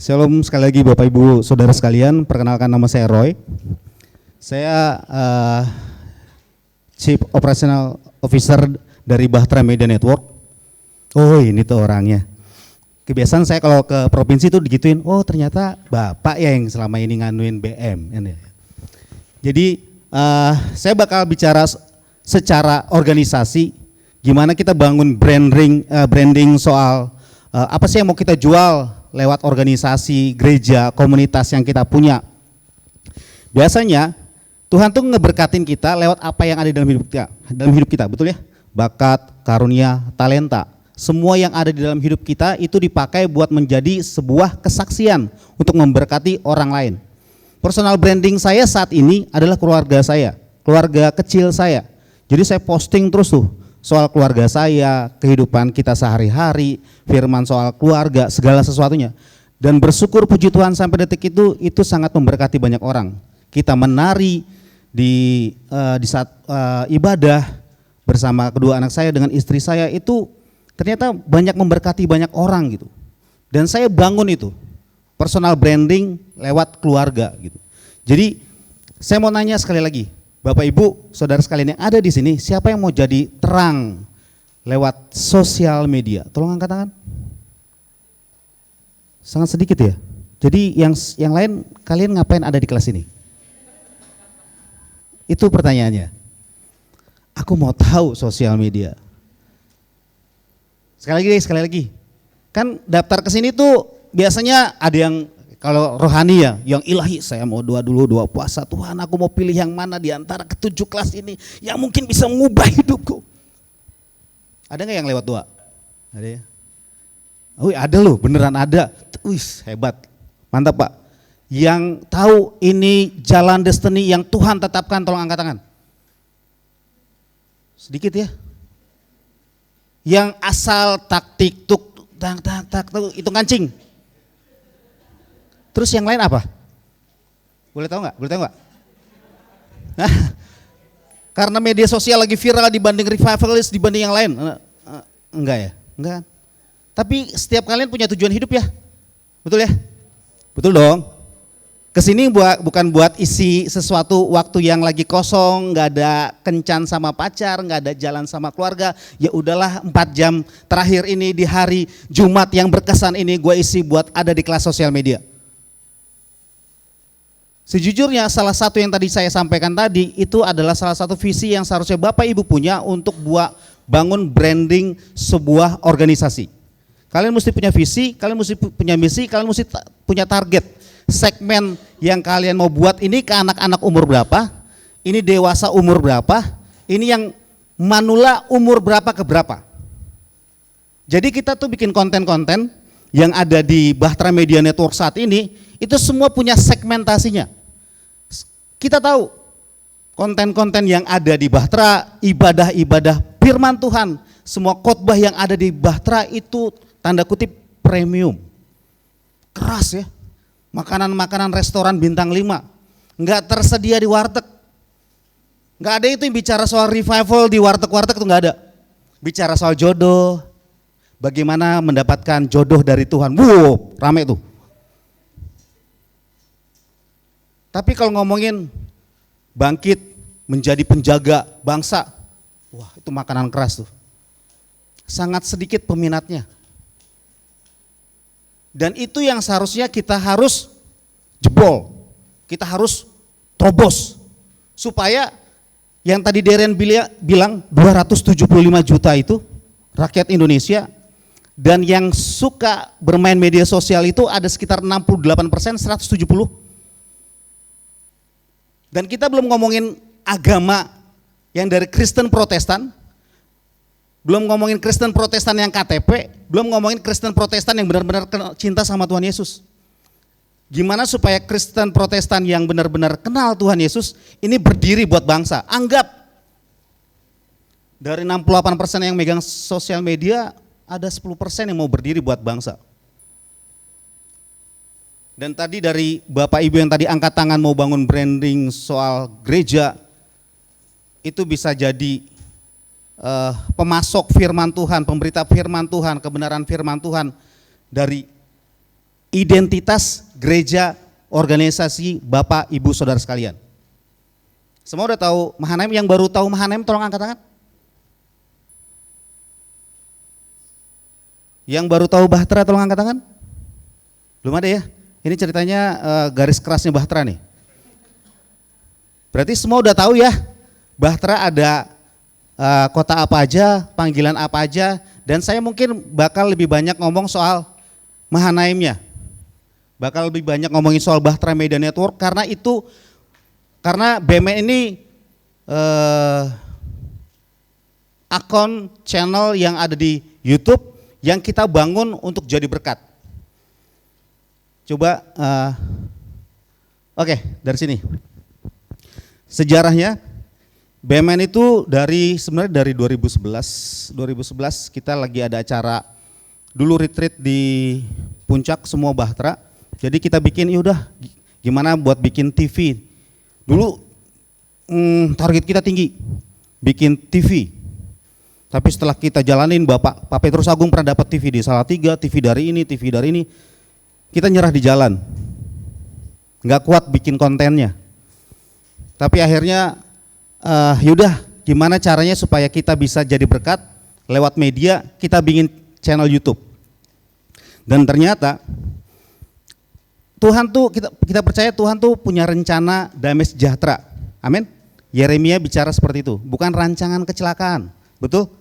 Shalom sekali lagi Bapak Ibu Saudara sekalian, perkenalkan nama saya Roy. Saya Chief Operational Officer dari Bahtera Media Network. Oh ini tuh orangnya. Kebiasaan saya kalau ke provinsi tuh digituin, oh ternyata Bapak ya yang selama ini nganuin BM. Jadi saya bakal bicara secara organisasi, gimana kita bangun branding soal apa sih yang mau kita jual lewat organisasi, gereja, komunitas yang kita punya. Biasanya Tuhan tuh ngeberkatin kita lewat apa yang ada dalam hidup kita, betul ya? Bakat, karunia, talenta, semua yang ada di dalam hidup kita itu dipakai buat menjadi sebuah kesaksian untuk memberkati orang lain. Personal branding saya saat ini adalah keluarga saya, keluarga kecil saya. Jadi saya posting terus tuh soal keluarga saya, kehidupan kita sehari-hari, firman soal keluarga, segala sesuatunya. Dan bersyukur puji Tuhan sampai detik itu sangat memberkati banyak orang. Kita menari di saat ibadah bersama kedua anak saya dengan istri saya itu ternyata banyak memberkati banyak orang gitu. Dan saya bangun itu, personal branding lewat keluarga gitu. Jadi saya mau nanya sekali lagi, Bapak Ibu, saudara sekalian yang ada di sini, siapa yang mau jadi terang lewat sosial media? Tolong angkat tangan. Sangat sedikit ya. Jadi yang lain, kalian ngapain ada di kelas ini? Itu pertanyaannya. Aku mau tahu sosial media. Sekali lagi. Kan daftar ke sini tuh biasanya ada yang kalau rohani ya, yang ilahi, saya mau doa puasa, Tuhan aku mau pilih yang mana di antara ketujuh kelas ini yang mungkin bisa mengubah hidupku. Ada nggak yang lewat doa? Ada ya? Oh ada loh, beneran ada. Wih hebat, mantap Pak. Yang tahu ini jalan destiny yang Tuhan tetapkan, tolong angkat tangan. Sedikit ya. Yang asal taktik tuk itu kancing. Terus yang lain apa? Boleh tahu nggak? Nah, karena media sosial lagi viral dibanding revivalist dibanding yang lain, enggak ya? Enggak. Tapi setiap kalian punya tujuan hidup ya, betul ya? Betul dong. Kesini bukan buat isi sesuatu waktu yang lagi kosong, nggak ada kencan sama pacar, nggak ada jalan sama keluarga. Ya udahlah 4 jam terakhir ini di hari Jumat yang berkesan ini gue isi buat ada di kelas sosial media. Sejujurnya salah satu yang tadi saya sampaikan tadi itu adalah salah satu visi yang seharusnya Bapak Ibu punya untuk buat bangun branding sebuah organisasi. Kalian mesti punya visi, kalian mesti punya misi, kalian mesti punya target. Segmen yang kalian mau buat ini ke anak-anak umur berapa, ini dewasa umur berapa, ini yang manula umur berapa ke berapa. Jadi kita tuh bikin konten-konten yang ada di Bahtera Media Network saat ini, itu semua punya segmentasinya. Kita tahu konten-konten yang ada di Bahtera, ibadah-ibadah firman Tuhan, semua khotbah yang ada di Bahtera itu tanda kutip premium. Keras ya. Makanan-makanan restoran bintang 5, enggak tersedia di warteg. Enggak ada itu yang bicara soal revival di warteg-warteg itu enggak ada. Bicara soal jodoh, bagaimana mendapatkan jodoh dari Tuhan. Wow, rame tuh. Tapi kalau ngomongin bangkit menjadi penjaga bangsa, wah itu makanan keras tuh. Sangat sedikit peminatnya. Dan itu yang seharusnya kita harus jebol, kita harus terobos. Supaya yang tadi Deren bilang 275 juta itu rakyat Indonesia, dan yang suka bermain media sosial itu ada sekitar 68%, 170. Dan kita belum ngomongin agama yang dari Kristen Protestan, belum ngomongin Kristen Protestan yang KTP, belum ngomongin Kristen Protestan yang benar-benar cinta sama Tuhan Yesus. Gimana supaya Kristen Protestan yang benar-benar kenal Tuhan Yesus ini berdiri buat bangsa. Anggap dari 68% yang megang sosial media, ada 10% yang mau berdiri buat bangsa. Dan tadi dari Bapak Ibu yang tadi angkat tangan mau bangun branding soal gereja, itu bisa jadi pemasok firman Tuhan, pemberita firman Tuhan, kebenaran firman Tuhan dari identitas gereja, organisasi, Bapak, Ibu, Saudara sekalian. Semua udah tahu Mahanaim? Yang baru tahu Mahanaim tolong angkat tangan. Yang baru tahu Bahtera tolong angkat tangan. Belum ada ya? Ini ceritanya garis kerasnya Bahtera nih. Berarti semua udah tahu ya, Bahtera ada kota apa aja, panggilan apa aja, dan saya mungkin bakal lebih banyak ngomong soal Mahanaimnya. Bakal lebih banyak ngomongin soal Bahtera Media Network karena BMN ini akun channel yang ada di YouTube yang kita bangun untuk jadi berkat. Coba, oke, dari sini. Sejarahnya, BMN itu sebenarnya dari 2011 kita lagi ada acara dulu retreat di Puncak semua Bahtera. Jadi kita bikin, yaudah gimana buat bikin TV. Dulu target kita tinggi, bikin TV. Tapi setelah kita jalanin, Pak Petrus Agung pernah dapat TV di Salatiga, TV dari ini, kita nyerah di jalan. Nggak kuat bikin kontennya. Tapi akhirnya yaudah gimana caranya supaya kita bisa jadi berkat lewat media, kita bikin channel YouTube. Dan ternyata Tuhan tuh, kita percaya Tuhan tuh punya rencana damai sejahtera. Amin. Yeremia bicara seperti itu, bukan rancangan kecelakaan. Betul?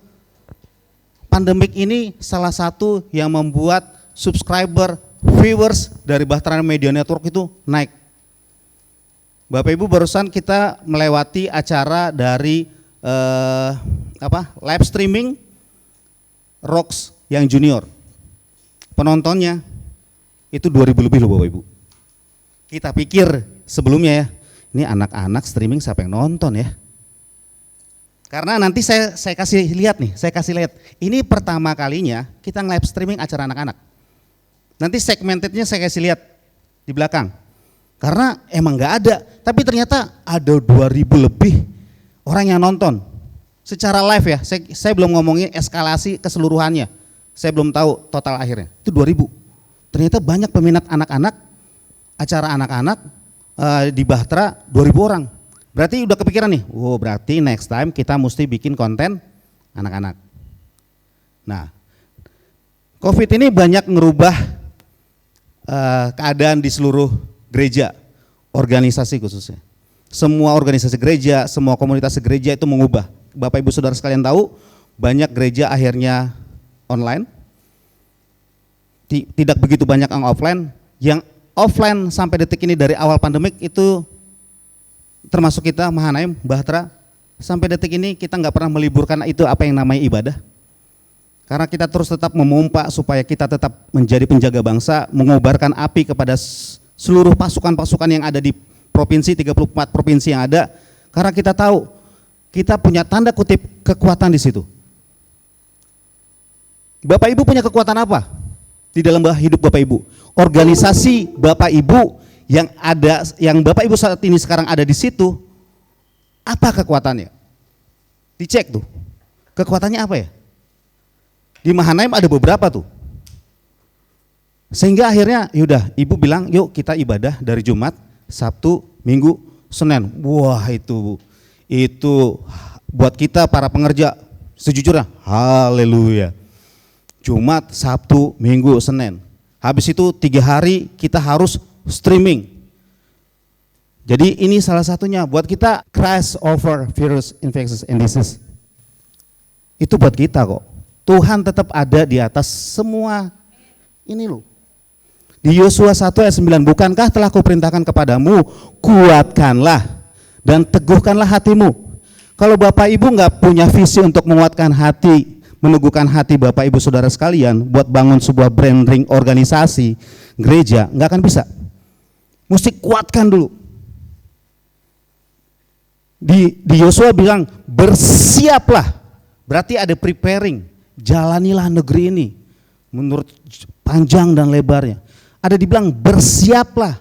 Pandemik ini salah satu yang membuat subscriber, viewers dari Bahtera Media Network itu naik. Bapak Ibu, barusan kita melewati acara dari live streaming Rocks yang junior. Penontonnya itu 2.000 lebih loh Bapak Ibu. Kita pikir sebelumnya ya, ini anak-anak streaming siapa yang nonton ya? Karena nanti saya kasih lihat nih, ini pertama kalinya kita live streaming acara anak-anak. Nanti segmentednya saya kasih lihat di belakang. Karena emang nggak ada, tapi ternyata ada 2.000 lebih orang yang nonton secara live ya. Saya belum ngomongin eskalasi keseluruhannya. Saya belum tahu total akhirnya. Itu 2.000. Ternyata banyak peminat anak-anak, acara anak-anak di Bahtera 2.000 orang. Berarti udah kepikiran nih, berarti next time kita mesti bikin konten anak-anak. Nah, COVID ini banyak ngerubah keadaan di seluruh gereja, organisasi khususnya. Semua organisasi gereja, semua komunitas gereja itu mengubah. Bapak Ibu Saudara sekalian tahu, banyak gereja akhirnya online, tidak begitu banyak yang offline. Yang offline sampai detik ini dari awal pandemik itu termasuk kita Mahanaim, Bahtera, sampai detik ini kita nggak pernah meliburkan itu apa yang namanya ibadah. Karena kita terus tetap memompa supaya kita tetap menjadi penjaga bangsa, mengobarkan api kepada seluruh pasukan-pasukan yang ada di provinsi, 34 provinsi yang ada. Karena kita tahu, kita punya tanda kutip kekuatan di situ. Bapak Ibu punya kekuatan apa di dalam hidup Bapak Ibu? Organisasi Bapak Ibu yang ada, yang Bapak Ibu saat ini sekarang ada di situ, apa kekuatannya? Dicek tuh, kekuatannya apa ya? Di Mahanaim ada beberapa tuh. Sehingga akhirnya yaudah Ibu bilang yuk kita ibadah dari Jumat, Sabtu, Minggu, Senin. Wah itu buat kita para pengerja sejujurnya haleluya. Jumat, Sabtu, Minggu, Senin. Habis itu 3 hari kita harus streaming. Jadi ini salah satunya buat kita crash over virus infectious and disease. Itu buat kita kok. Tuhan tetap ada di atas semua ini loh. Di Yosua 1 ayat 9, bukankah telah kuperintahkan kepadamu, kuatkanlah dan teguhkanlah hatimu. Kalau Bapak Ibu nggak punya visi untuk menguatkan hati, meneguhkan hati Bapak Ibu Saudara sekalian buat bangun sebuah branding organisasi, gereja, nggak akan bisa. Mesti kuatkan dulu. Di Yosua bilang bersiaplah, berarti ada preparing, jalanilah negeri ini menurut panjang dan lebarnya. Ada dibilang bersiaplah.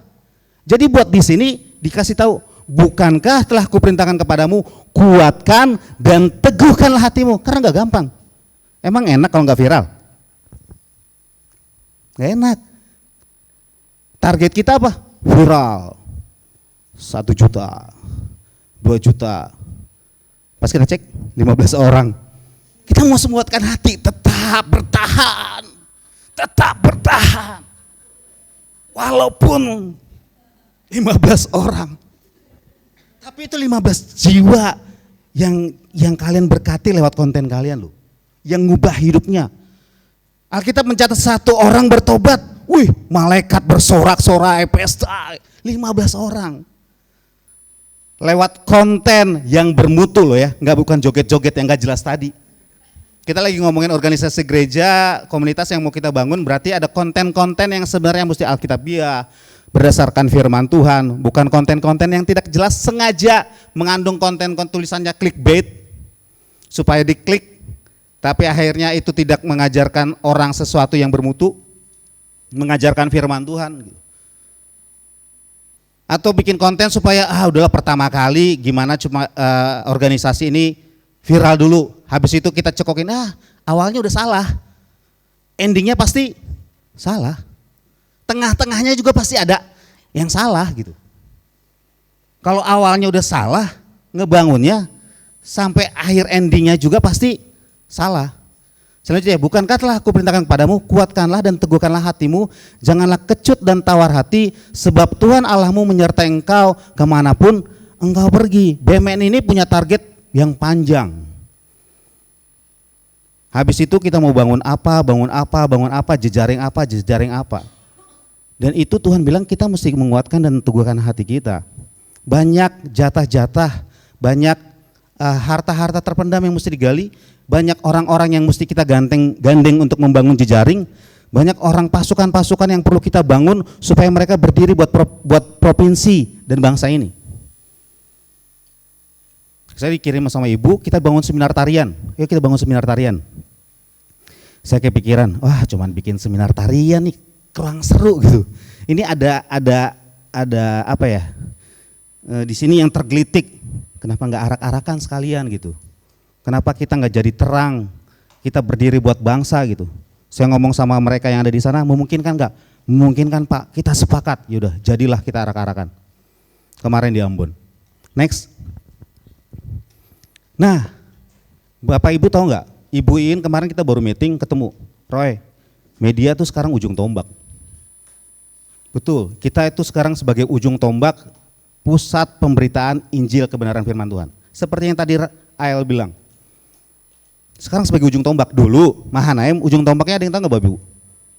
Jadi buat di sini dikasih tahu, bukankah telah kuperintahkan kepadamu, kuatkan dan teguhkanlah hatimu. Karena nggak gampang. Emang enak kalau nggak viral? Nggak enak. Target kita apa? Viral. 1 juta, 2 juta. Pas kita cek 15 orang. Kita mau menguatkan hati, tetap bertahan. Tetap bertahan. Walaupun 15 orang. Tapi itu 15 jiwa yang kalian berkati lewat konten kalian loh. Yang ngubah hidupnya. Alkitab mencatat 1 orang bertobat. Wih, malaikat bersorak-sorai, pesta. 15 orang. Lewat konten yang bermutu loh ya. Bukan joget-joget yang gak jelas tadi. Kita lagi ngomongin organisasi gereja, komunitas yang mau kita bangun, berarti ada konten-konten yang sebenarnya mesti alkitabiah, berdasarkan firman Tuhan, bukan konten-konten yang tidak jelas sengaja mengandung konten tulisannya clickbait supaya diklik, tapi akhirnya itu tidak mengajarkan orang sesuatu yang bermutu, mengajarkan firman Tuhan. Atau bikin konten supaya udahlah pertama kali gimana cuma organisasi ini viral dulu, habis itu kita cekokin, awalnya udah salah, endingnya pasti salah, tengah-tengahnya juga pasti ada yang salah gitu. Kalau awalnya udah salah, ngebangunnya sampai akhir endingnya juga pasti salah. Selanjutnya, bukankah telah aku perintahkan kepadamu, kuatkanlah dan teguhkanlah hatimu, janganlah kecut dan tawar hati, sebab Tuhan Allahmu menyertai engkau kemanapun engkau pergi. BMN ini punya target yang panjang. Habis itu kita mau bangun apa, jejaring apa. Dan itu Tuhan bilang kita mesti menguatkan dan teguhkan hati kita. Banyak jatah-jatah, banyak harta-harta terpendam yang mesti digali, banyak orang-orang yang mesti kita gandeng untuk membangun jejaring, banyak orang pasukan-pasukan yang perlu kita bangun supaya mereka berdiri buat provinsi dan bangsa ini. Saya dikirim sama ibu, kita bangun seminar tarian. Yuk kita bangun seminar tarian. Saya kepikiran, cuman bikin seminar tarian nih kurang seru gitu. Ini ada apa ya? Di sini yang tergelitik. Kenapa nggak arak-arakan sekalian gitu? Kenapa kita nggak jadi terang? Kita berdiri buat bangsa gitu. Saya ngomong sama mereka yang ada di sana, memungkinkan nggak? Memungkinkan Pak. Kita sepakat. Yaudah, jadilah kita arak-arakan. Kemarin di Ambon. Next. Nah, Bapak Ibu tahu nggak? Ibu Iin kemarin kita baru meeting ketemu. Roy, media tuh sekarang ujung tombak. Betul, kita itu sekarang sebagai ujung tombak pusat pemberitaan Injil kebenaran firman Tuhan. Seperti yang tadi Ael bilang. Sekarang sebagai ujung tombak. Dulu Mahanaim ujung tombaknya ada yang tahu nggak Bapak Ibu?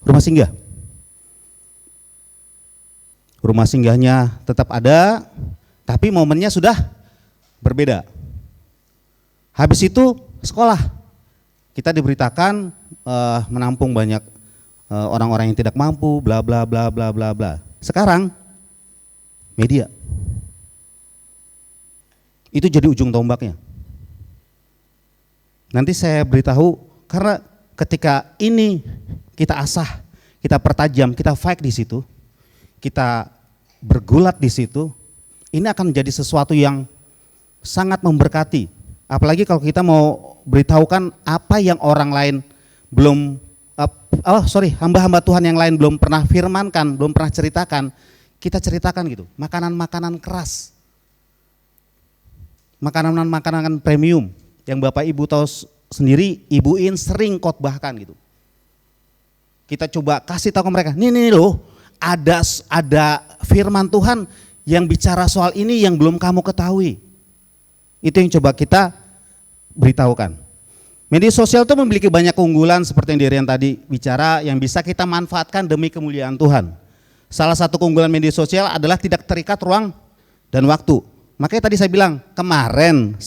Rumah singgah. Rumah singgahnya tetap ada, tapi momennya sudah berbeda. Habis itu sekolah, kita diberitakan menampung banyak orang-orang yang tidak mampu, bla bla bla bla bla bla. Sekarang media, itu jadi ujung tombaknya. Nanti saya beritahu, karena ketika ini kita asah, kita pertajam, kita fight di situ, kita bergulat di situ, ini akan menjadi sesuatu yang sangat memberkati. Apalagi kalau kita mau beritahukan apa yang orang lain belum, hamba-hamba Tuhan yang lain belum pernah firmankan, belum pernah ceritakan, kita ceritakan gitu. Makanan-makanan keras, makanan-makanan premium yang Bapak Ibu tahu sendiri, Ibu In sering khotbahkan gitu. Kita coba kasih tahu ke mereka, nih loh, ada firman Tuhan yang bicara soal ini yang belum kamu ketahui. Itu yang coba kita beritahukan. Media sosial itu memiliki banyak keunggulan seperti yang Dirian tadi bicara, yang bisa kita manfaatkan demi kemuliaan Tuhan. Salah satu keunggulan media sosial adalah tidak terikat ruang dan waktu. Makanya tadi saya bilang kemarin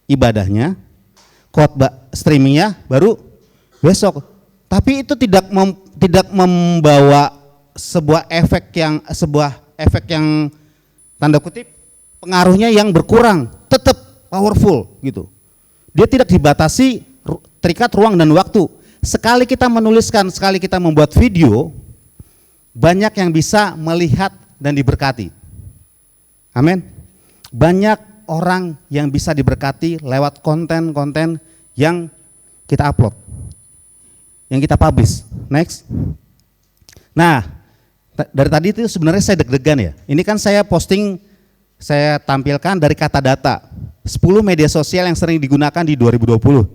ibadahnya, khotbah streamingnya baru besok. Tapi itu tidak membawa sebuah efek yang tanda kutip pengaruhnya yang berkurang, tetap powerful gitu. Dia tidak dibatasi terikat ruang dan waktu. Sekali kita menuliskan, sekali kita membuat video, banyak yang bisa melihat dan diberkati. Amin. Banyak orang yang bisa diberkati lewat konten-konten yang kita upload, yang kita publish. Next. Nah, Dari tadi itu sebenarnya saya deg-degan ya. Ini kan saya posting, saya tampilkan dari kata data 10 media sosial yang sering digunakan di 2020.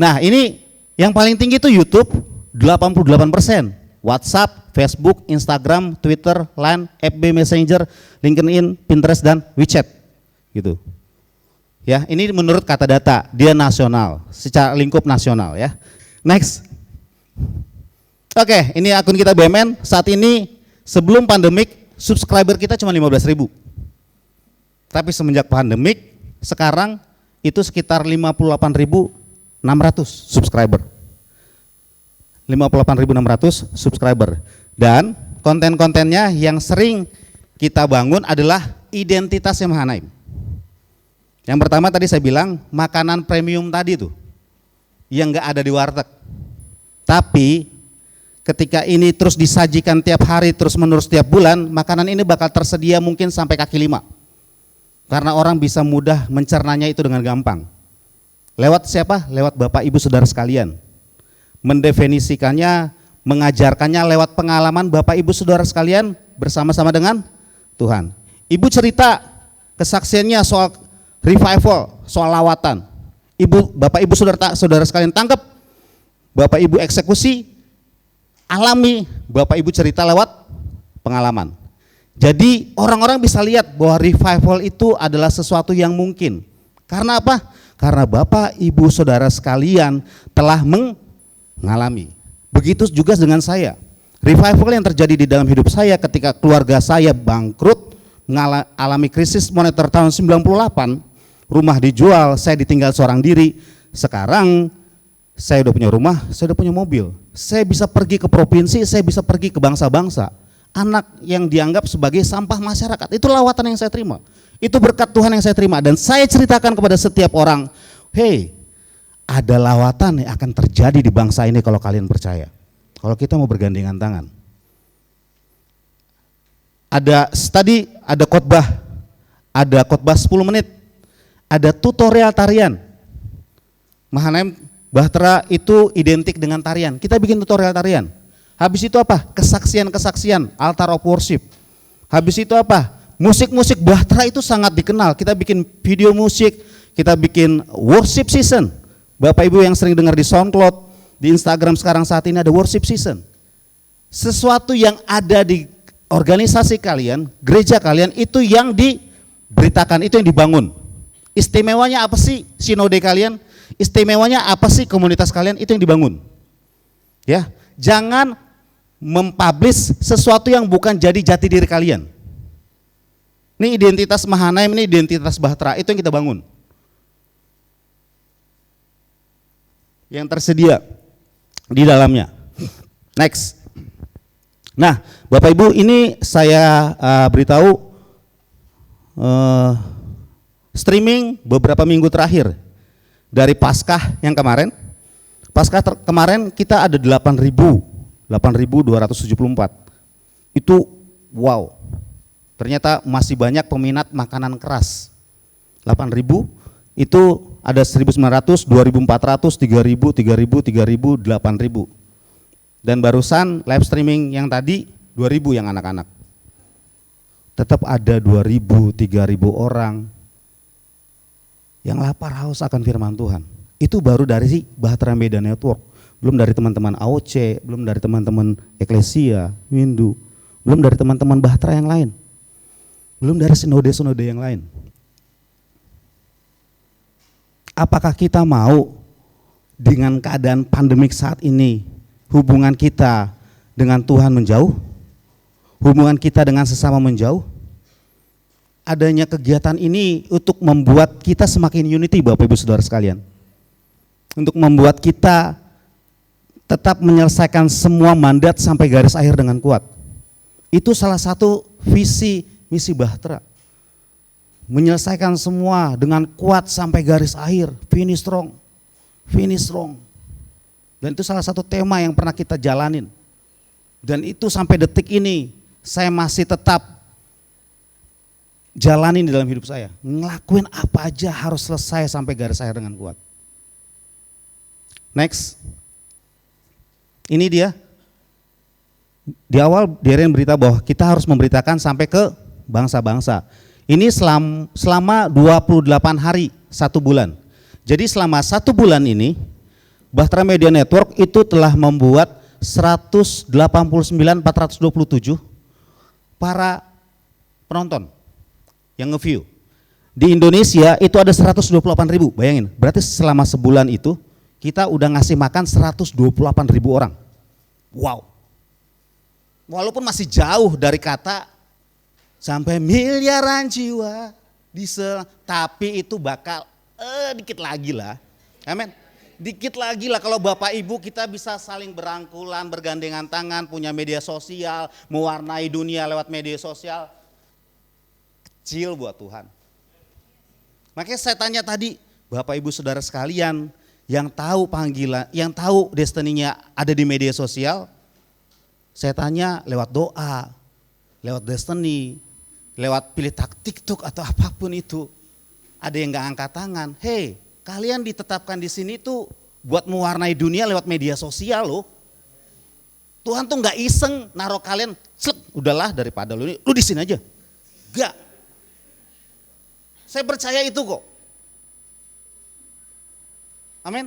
Nah ini yang paling tinggi itu YouTube 88%, WhatsApp, Facebook, Instagram, Twitter, Line, FB Messenger, LinkedIn, Pinterest, dan WeChat gitu. Ya, ini menurut kata data, dia nasional, secara lingkup nasional ya. Next. Oke, ini akun kita BUMN. Saat ini sebelum pandemik subscriber kita cuma 15.000. Tapi semenjak pandemik sekarang itu sekitar 58.600 subscriber. 58.600 subscriber. Dan konten-kontennya yang sering kita bangun adalah identitasnya Mahanaim. Yang pertama tadi saya bilang makanan premium tadi tuh yang nggak ada di warteg. Tapi ketika ini terus disajikan tiap hari terus menerus tiap bulan, makanan ini bakal tersedia mungkin sampai kaki 5. Karena orang bisa mudah mencernanya itu dengan gampang. Lewat siapa? Lewat Bapak Ibu Saudara sekalian. Mendefinisikannya, mengajarkannya lewat pengalaman Bapak Ibu Saudara sekalian bersama-sama dengan Tuhan. Ibu cerita kesaksiannya soal revival, soal lawatan. Bapak Ibu Saudara sekalian tangkap, Bapak Ibu eksekusi, alami, Bapak Ibu cerita lewat pengalaman. Jadi orang-orang bisa lihat bahwa revival itu adalah sesuatu yang mungkin. Karena apa? Karena Bapak Ibu Saudara sekalian telah mengalami. Begitu juga dengan saya. Revival yang terjadi di dalam hidup saya ketika keluarga saya bangkrut, mengalami krisis moneter tahun 98, rumah dijual, saya ditinggal seorang diri. Sekarang saya udah punya rumah, saya udah punya mobil. Saya bisa pergi ke provinsi, saya bisa pergi ke bangsa-bangsa. Anak yang dianggap sebagai sampah masyarakat, itu lawatan yang saya terima. Itu berkat Tuhan yang saya terima. Dan saya ceritakan kepada setiap orang, hey, ada lawatan yang akan terjadi di bangsa ini kalau kalian percaya. Kalau kita mau bergandengan tangan. Ada khotbah 10 menit. Ada tutorial tarian. Mahanaim Bahtera itu identik dengan tarian. Kita bikin tutorial tarian. Habis itu apa? Kesaksian-kesaksian, altar of worship. Habis itu apa? Musik-musik Bahtera itu sangat dikenal. Kita bikin video musik, kita bikin worship season. Bapak Ibu yang sering dengar di SoundCloud, di Instagram sekarang saat ini ada worship season. Sesuatu yang ada di organisasi kalian, gereja kalian itu yang diberitakan, itu yang dibangun. Istimewanya apa sih sinode kalian? Istimewanya apa sih komunitas kalian? Itu yang dibangun. Ya, jangan mempublish sesuatu yang bukan jadi jati diri kalian. Ini identitas Mahanaim, ini identitas Bahtera, itu yang kita bangun. Yang tersedia di dalamnya. Next. Nah, Bapak Ibu, ini saya beritahu streaming beberapa minggu terakhir dari Paskah yang kemarin. Paskah kemarin kita ada 8.274. Itu wow. Ternyata masih banyak peminat makanan keras. 8.000 itu ada 1.900, 2.400, 3.000, 3.000, 3.000, 8.000. Dan barusan live streaming yang tadi 2.000 yang anak-anak. Tetap ada 2.000, 3.000 orang yang lapar haus akan firman Tuhan. Itu baru dari Bahtera Media Network. Belum dari teman-teman AOC, belum dari teman-teman Eklesia, Windu, belum dari teman-teman Bahtera yang lain. Belum dari sinode-sinode yang lain. Apakah kita mau dengan keadaan pandemik saat ini, hubungan kita dengan Tuhan menjauh? Hubungan kita dengan sesama menjauh? Adanya kegiatan ini untuk membuat kita semakin unity, Bapak Ibu Saudara sekalian. Untuk membuat kita tetap menyelesaikan semua mandat sampai garis akhir dengan kuat. Itu salah satu visi misi Bahtera. Menyelesaikan semua dengan kuat sampai garis akhir, finish strong, finish strong. Dan itu salah satu tema yang pernah kita jalanin. Dan itu sampai detik ini saya masih tetap jalanin di dalam hidup saya. Ngelakuin apa aja harus selesai sampai garis akhir dengan kuat. Next. Ini dia. Di awal Darren berita bahwa kita harus memberitakan sampai ke bangsa-bangsa. Ini selama 28 hari, 1 bulan. Jadi selama 1 bulan ini, Bahtera Media Network itu telah membuat 189.427 para penonton yang nge-view. Di Indonesia itu ada 128.000, bayangin. Berarti selama sebulan itu kita udah ngasih makan 128.000 orang. Wow. Walaupun masih jauh dari kata sampai miliaran jiwa tapi itu bakal dikit lagi lah. Amin. Dikit lagi lah kalau Bapak Ibu kita bisa saling berangkulan, bergandengan tangan, punya media sosial, mewarnai dunia lewat media sosial. Kecil buat Tuhan. Makanya saya tanya tadi, Bapak Ibu Saudara sekalian yang tahu panggilan, yang tahu destininya ada di media sosial, saya tanya lewat doa, lewat destiny, lewat pilih TikTok atau apapun itu. Ada yang gak angkat tangan, hey kalian ditetapkan di sini tuh buat mewarnai dunia lewat media sosial loh. Tuhan tuh gak iseng naruh kalian, udahlah daripada lu di sini aja. Gak. Saya percaya itu kok. Amin.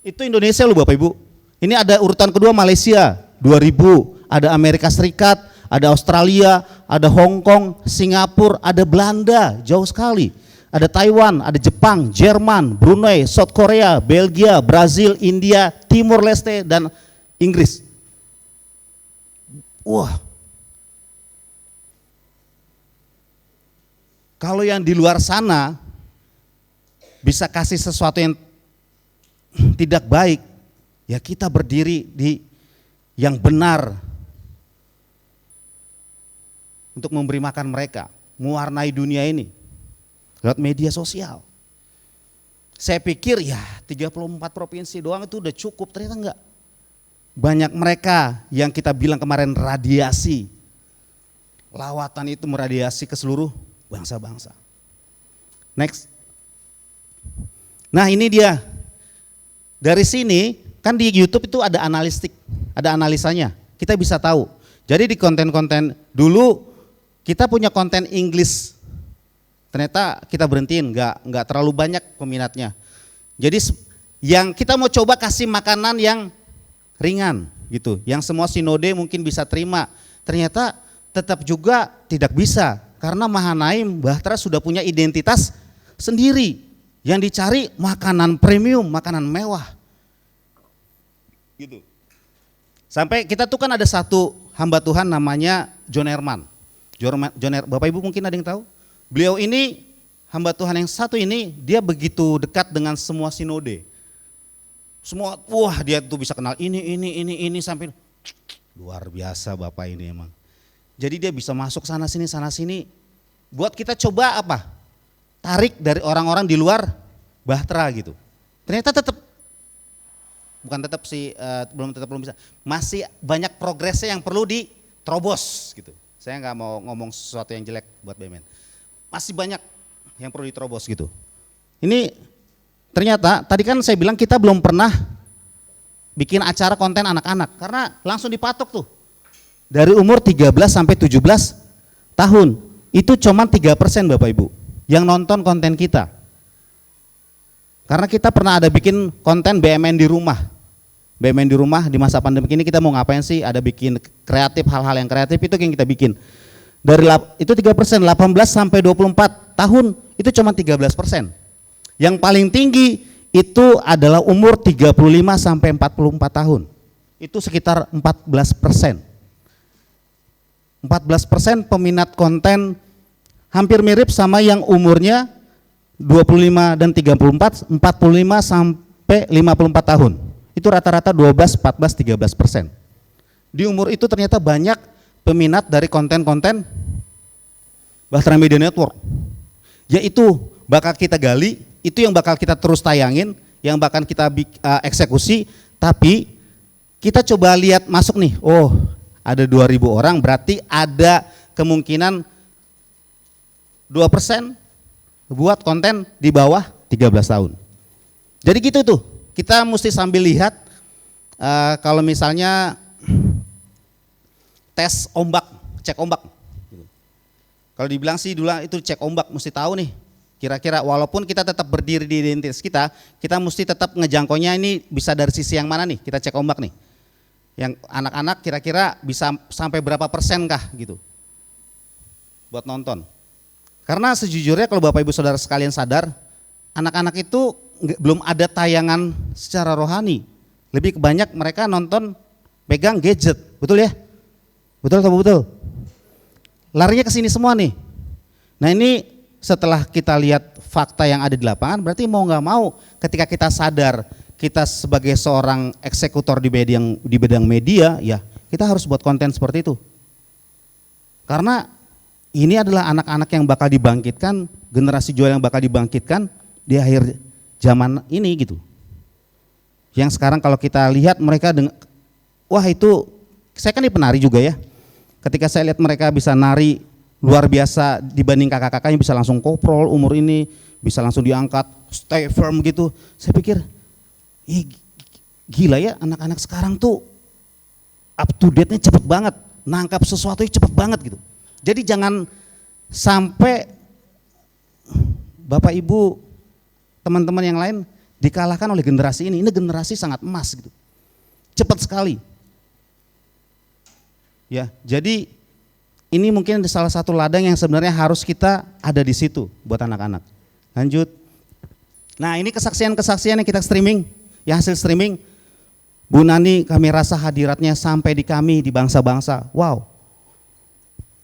Itu Indonesia loh Bapak Ibu. Ini ada urutan kedua Malaysia 2000, ada Amerika Serikat, ada Australia, ada Hong Kong, Singapura, ada Belanda, jauh sekali. Ada Taiwan, ada Jepang, Jerman, Brunei, South Korea, Belgia, Brazil, India, Timur Leste, dan Inggris. Wah. Kalau yang di luar sana bisa kasih sesuatu yang tidak baik, ya kita berdiri di yang benar untuk memberi makan mereka, mewarnai dunia ini lewat media sosial. Saya pikir ya 34 provinsi doang itu udah cukup, ternyata enggak. Banyak mereka yang kita bilang kemarin radiasi, lawatan itu meradiasi ke seluruh bangsa-bangsa. Next. Nah ini dia, dari sini kan di YouTube itu ada analistik, ada analisanya, kita bisa tahu. Jadi di konten-konten dulu kita punya konten English, ternyata kita berhentiin, nggak terlalu banyak peminatnya. Jadi yang kita mau coba kasih makanan yang ringan gitu, yang semua sinode mungkin bisa terima, ternyata tetap juga tidak bisa. Karena Mahanaim Bahtera sudah punya identitas sendiri, yang dicari makanan premium, makanan mewah. Gitu. Sampai kita tuh kan ada satu hamba Tuhan namanya John Herman. Bapak Ibu mungkin ada yang tahu? Beliau ini hamba Tuhan yang satu ini, dia begitu dekat dengan semua sinode. Semua, wah dia tuh bisa kenal ini sampai luar biasa Bapak ini emang. Jadi dia bisa masuk sana sini. Buat kita coba apa? Tarik dari orang-orang di luar Bahtera gitu. Ternyata belum bisa. Masih banyak progresnya yang perlu diterobos gitu. Saya nggak mau ngomong sesuatu yang jelek buat BMN. Masih banyak yang perlu diterobos gitu. Ini ternyata tadi kan saya bilang kita belum pernah bikin acara konten anak-anak karena langsung dipatok tuh. Dari umur 13 sampai 17 tahun, itu cuma 3% Bapak Ibu yang nonton konten kita. Karena kita pernah ada bikin konten BMN di rumah. BMN di rumah di masa pandemi ini kita mau ngapain sih? Ada bikin kreatif, hal-hal yang kreatif itu yang kita bikin. Dari itu 3%, 18 sampai 24 tahun itu cuma 13%. Yang paling tinggi itu adalah umur 35 sampai 44 tahun. Itu sekitar 14%. 14% peminat konten hampir mirip sama yang umurnya 25 dan 34, 45 sampai 54 tahun. Itu rata-rata 12, 14, 13%. Di umur itu ternyata banyak peminat dari konten-konten Bahtera Media Network. Yaitu bakal kita gali, itu yang bakal kita terus tayangin, yang bakal kita eksekusi, tapi kita coba lihat masuk nih, oh ada 2.000 orang, berarti ada kemungkinan 2% buat konten di bawah 13 tahun. Jadi gitu tuh, kita mesti sambil lihat kalau misalnya tes ombak, cek ombak. Kalau dibilang sih dulu itu cek ombak, mesti tahu nih. Kira-kira walaupun kita tetap berdiri di identitas kita mesti tetap ngejangkaunya ini bisa dari sisi yang mana nih, kita cek ombak nih. Yang anak-anak kira-kira bisa sampai berapa persen kah gitu buat nonton. Karena sejujurnya kalau Bapak Ibu Saudara sekalian sadar, anak-anak itu belum ada tayangan secara rohani. Lebih banyak mereka nonton pegang gadget, betul ya? Betul atau betul? Larinya ke sini semua nih. Nah ini setelah kita lihat fakta yang ada di lapangan, berarti mau nggak mau ketika kita sadar kita sebagai seorang eksekutor di bidang media, ya kita harus buat konten seperti itu. Karena ini adalah anak-anak yang bakal dibangkitkan, generasi jual yang bakal dibangkitkan di akhir zaman ini gitu. Yang sekarang kalau kita lihat mereka wah itu, saya kan ini penari juga ya. Ketika saya lihat mereka bisa nari luar biasa dibanding kakak-kakaknya bisa langsung koprol umur ini, bisa langsung diangkat, stay firm gitu. Saya pikir, gila ya anak-anak sekarang tuh up to date-nya cepet banget, nangkap sesuatu cepet banget gitu. Jadi jangan sampai Bapak Ibu, teman-teman yang lain dikalahkan oleh generasi ini generasi sangat emas gitu, cepat sekali. Ya, jadi ini mungkin salah satu ladang yang sebenarnya harus kita ada di situ buat anak-anak. Lanjut. Nah ini kesaksian-kesaksian yang kita streaming, ya hasil streaming. Bu Nani, kami rasa hadiratnya sampai di kami di bangsa-bangsa. Wow.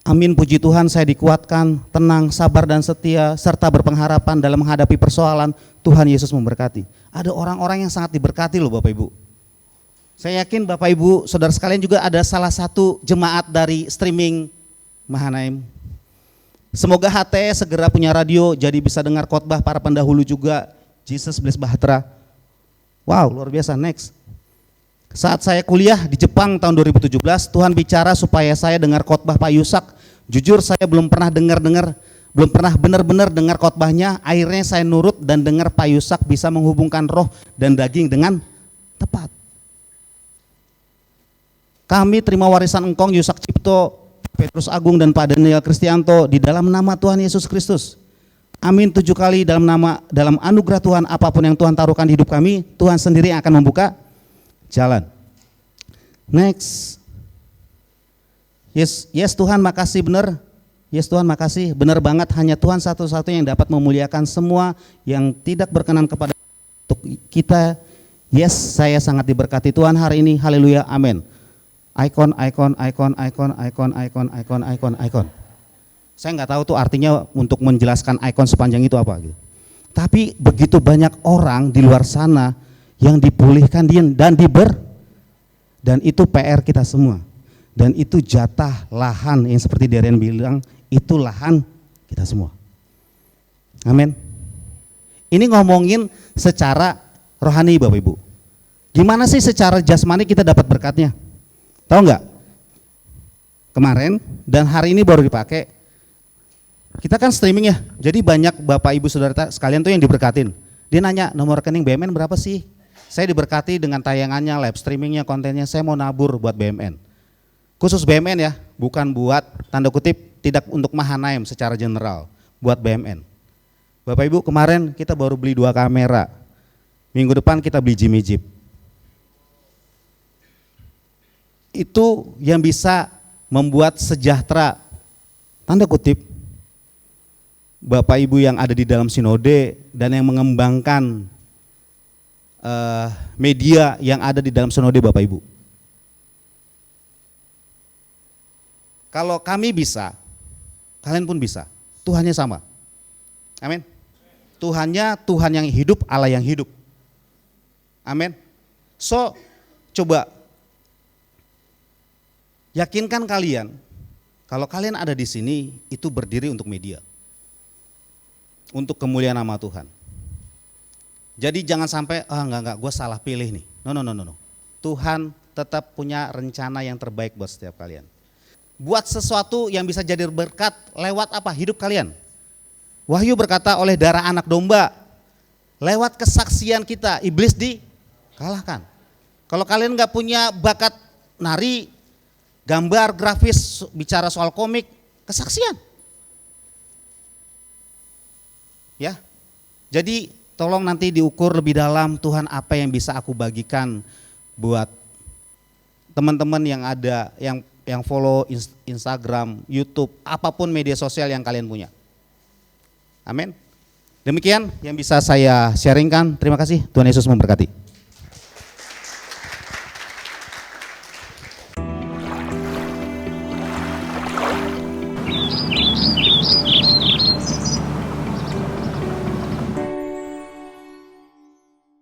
Amin, puji Tuhan, saya dikuatkan, tenang, sabar dan setia, serta berpengharapan dalam menghadapi persoalan. Tuhan Yesus memberkati. Ada orang-orang yang sangat diberkati loh Bapak Ibu. Saya yakin Bapak Ibu, saudara sekalian juga ada salah satu jemaat dari streaming Mahanaim. Semoga HT segera punya radio, jadi bisa dengar khotbah para pendahulu juga. Jesus bless Bahtera. Wow, luar biasa. Next. Saat saya kuliah di Jepang tahun 2017, Tuhan bicara supaya saya dengar khotbah Pak Yusak. Jujur saya belum pernah belum pernah benar-benar dengar khotbahnya. Akhirnya saya nurut dan dengar Pak Yusak bisa menghubungkan roh dan daging dengan tepat. Kami terima warisan engkong Yusak Cipto, Petrus Agung dan Pak Daniel Kristianto di dalam nama Tuhan Yesus Kristus. Amin 7 kali dalam anugerah Tuhan, apapun yang Tuhan taruhkan di hidup kami, Tuhan sendiri yang akan membuka jalan. Next. Yes Tuhan makasih benar. Yes Tuhan makasih, benar banget, hanya Tuhan satu-satunya yang dapat memuliakan semua yang tidak berkenan kepada untuk kita. Yes, saya sangat diberkati Tuhan hari ini. Haleluya, amin. Icon. Saya nggak tahu tuh artinya untuk menjelaskan icon sepanjang itu apa gitu. Tapi begitu banyak orang di luar sana yang dipulihkan dan dan itu PR kita semua. Dan itu jatah lahan yang seperti Darren bilang, itu lahan kita semua. Amin. Ini ngomongin secara rohani Bapak Ibu. Gimana sih secara jasmani kita dapat berkatnya? Tahu nggak? Kemarin dan hari ini baru dipakai. Kita kan streaming ya, jadi banyak Bapak Ibu Saudara sekalian tuh yang diberkatin. Dia nanya, nomor rekening BMN berapa sih? Saya diberkati dengan tayangannya, live streamingnya, kontennya, saya mau nabur buat BMN. Khusus BMN ya, bukan buat tanda kutip tidak untuk Mahanaim secara general, buat BMN. Bapak Ibu, kemarin kita baru beli 2 kamera. Minggu depan kita beli Jimmy Jeep. Itu yang bisa membuat sejahtera, tanda kutip, Bapak Ibu yang ada di dalam sinode dan yang mengembangkan media yang ada di dalam sinode Bapak Ibu. Kalau kami bisa, kalian pun bisa. Tuhannya sama. Amin. Tuhannya Tuhan yang hidup, Allah yang hidup. Amin. So, coba yakinkan kalian, kalau kalian ada di sini, itu berdiri untuk media. Untuk kemuliaan nama Tuhan. Jadi jangan sampai, enggak, gue salah pilih nih. No. Tuhan tetap punya rencana yang terbaik buat setiap kalian. Buat sesuatu yang bisa jadi berkat lewat apa? Hidup kalian. Wahyu berkata oleh darah anak domba, lewat kesaksian kita, iblis dikalahkan. Kalau kalian enggak punya bakat nari, gambar, grafis, bicara soal komik, kesaksian. Ya. Jadi tolong nanti diukur lebih dalam, Tuhan apa yang bisa aku bagikan buat teman-teman yang ada, yang follow Instagram, YouTube, apapun media sosial yang kalian punya. Amin. Demikian yang bisa saya sharingkan. Terima kasih. Tuhan Yesus memberkati.